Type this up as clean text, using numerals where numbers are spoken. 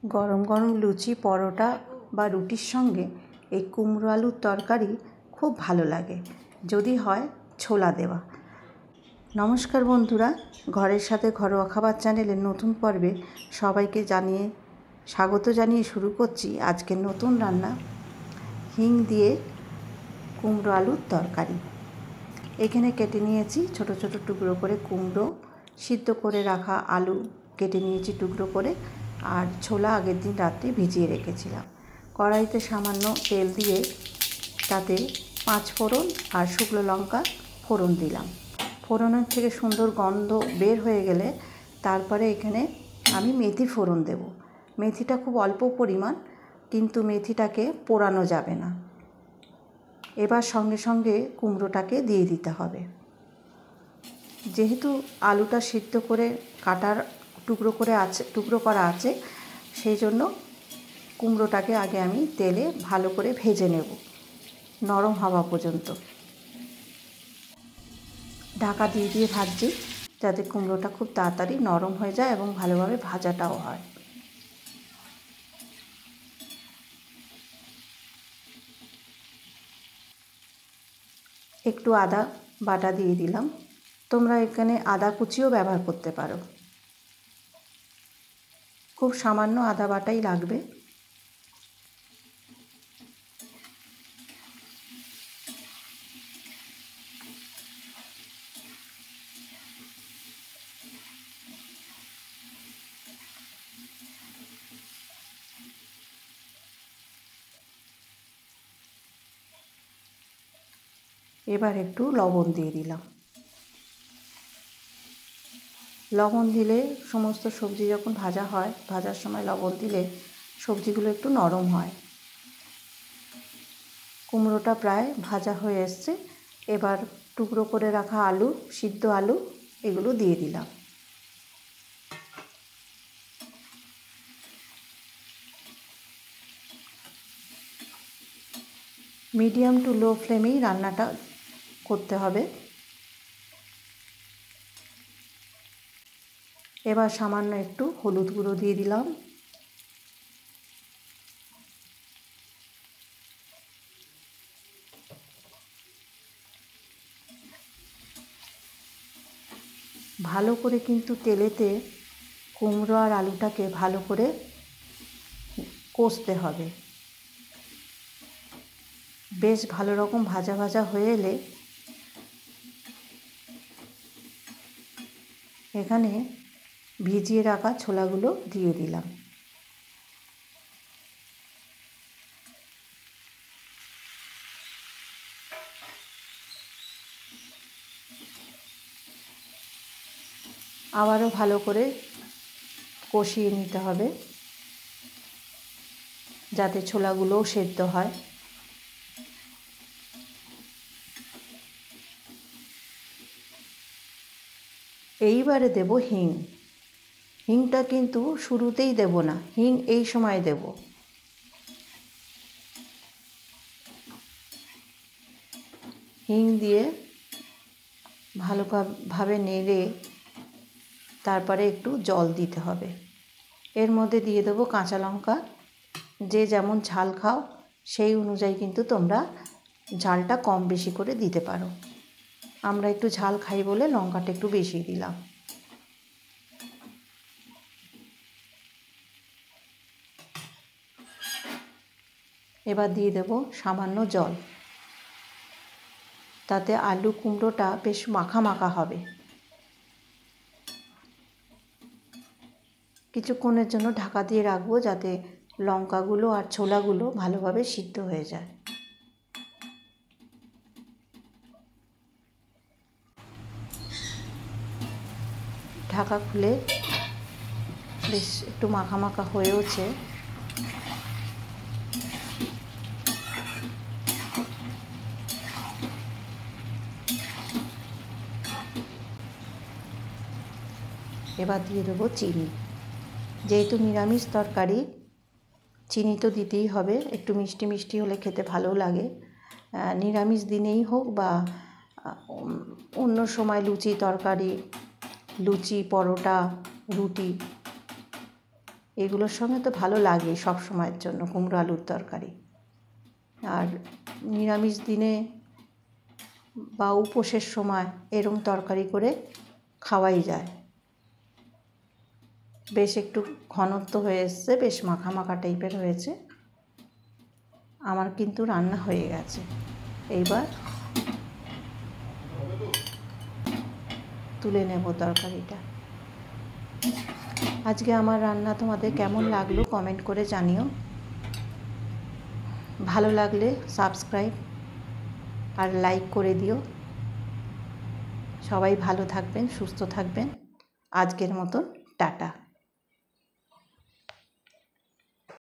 গরম গরম লুচি, পরোটা বা রুটির সঙ্গে এই কুমড়ো আলুর তরকারি খুব ভালো লাগে, যদি হয় ছোলা দেওয়া। নমস্কার বন্ধুরা, ঘরের সাথে ঘরোয়া খাবার চ্যানেলের নতুন পর্বে সবাইকে স্বাগত জানিয়ে শুরু করছি আজকের নতুন রান্না, হিং দিয়ে কুমড়ো আলুর তরকারি। এখানে কেটে নিয়েছি ছোট ছোট টুকরো করে কুমড়ো, সিদ্ধ করে রাখা আলু কেটে নিয়েছি টুকরো করে, আর ছোলা আগের দিন রাত্রে ভিজিয়ে রেখেছিলাম। কড়াইতে সামান্য তেল দিয়ে তাতে 5 ফোড়ন আর শুকনো লঙ্কা ফোড়ন দিলাম। ফোড়নের থেকে সুন্দর গন্ধ বের হয়ে গেলে তারপরে এখানে আমি মেথি ফোড়ন দেব। মেথিটা খুব অল্প পরিমাণ, কিন্তু মেথিটাকে পোড়ানো যাবে না। এবার সঙ্গে সঙ্গে কুমড়োটাকে দিয়ে দিতে হবে। যেহেতু আলুটা সিদ্ধ করে কাটার টুকরো করা আছে, সেই জন্য কুমড়োটাকে আগে আমি তেলে ভালো করে ভেজে নেব, নরম হওয়া পর্যন্ত। ঢাকা দিয়ে দিয়ে ভাজছি, যাতে কুমড়োটা খুব তাড়াতাড়ি নরম হয়ে যায় এবং ভালোভাবে ভাজাটাও হয়। একটু আদা বাটা দিয়ে দিলাম। তোমরা এখানে আদা কুচিও ব্যবহার করতে পারো। খুব সামান্য আদা বাটাই লাগবে। এবার একটু লবণ দিয়ে দিলাম। লবণ দিলে সমস্ত সবজি যখন ভাজা হয়, ভাজার সময় লবণ দিলে সবজিগুলো একটু নরম হয়। কুমড়োটা প্রায় ভাজা হয়ে এসছে। এবার টুকরো করে রাখা আলু, সিদ্ধ আলু, এগুলো দিয়ে দিলাম। মিডিয়াম টু লো ফ্লেমেই রান্নাটা করতে হবে। এবার সামান্য একটু হলুদ গুঁড়ো দিয়ে দিলাম। ভালো করে কিন্তু তেলেতে কুমড়ো আর আলুটাকে ভালো করে কষতে হবে। বেশ ভালো রকম ভাজা ভাজা হয়ে এলে এখানে ভিজিয়ে রাখা ছোলাগুলো দিয়ে দিলাম। আবারও ভালো করে কষিয়ে নিতে হবে, যাতে ছোলাগুলোও সেদ্ধ হয়। এইবারে দেব হিং। হিংটা কিন্তু শুরুতেই দেব না, হিং এই সময় দেব। হিং দিয়ে ভালোভাবে নেড়ে তারপরে একটু জল দিতে হবে। এর মধ্যে দিয়ে দেবো কাঁচা লঙ্কা। যে যেমন ঝাল খাও সেই অনুযায়ী কিন্তু তোমরা ঝালটা কম বেশি করে দিতে পারো। আমরা একটু ঝাল খাই বলে লঙ্কাটা একটু বেশি দিলাম। এবার দিয়ে দেব সামান্য জল, তাতে আলু কুমড়োটা বেশ মাখা মাখা হবে। কিছুক্ষণের জন্য ঢাকা দিয়ে রাখবো, যাতে লঙ্কাগুলো আর ছোলাগুলো ভালোভাবে সিদ্ধ হয়ে যায়। ঢাকা খুলে বেশ একটু মাখা মাখা হয়েওছে। এবার দিয়ে দেবো চিনি। যেহেতু নিরামিষ তরকারি, চিনি তো দিতেই হবে। একটু মিষ্টি মিষ্টি হলে খেতে ভালো লাগে। নিরামিষ দিনেই হোক বা অন্য সময় লুচি তরকারি, লুচি পরোটা রুটি এগুলোর সঙ্গে তো ভালো লাগে সব সময়ের জন্য কুমড়ো আলুর তরকারি। আর নিরামিষ দিনে বা উপোসের সময় এরম তরকারি করে খাওয়াই যায়। বেশ একটু ঘনত্ব হয়ে এসছে, বেশ মাখা মাখা টাইপের হয়েছে। আমার কিন্তু রান্না হয়ে গেছে। এইবার তুলে নেব তরকারিটা। আজকে আমার রান্না তোমাদের কেমন লাগলো কমেন্ট করে জানিও। ভালো লাগলে সাবস্ক্রাইব আর লাইক করে দিও। সবাই ভালো থাকবেন, সুস্থ থাকবেন। আজকের মতন টাটা।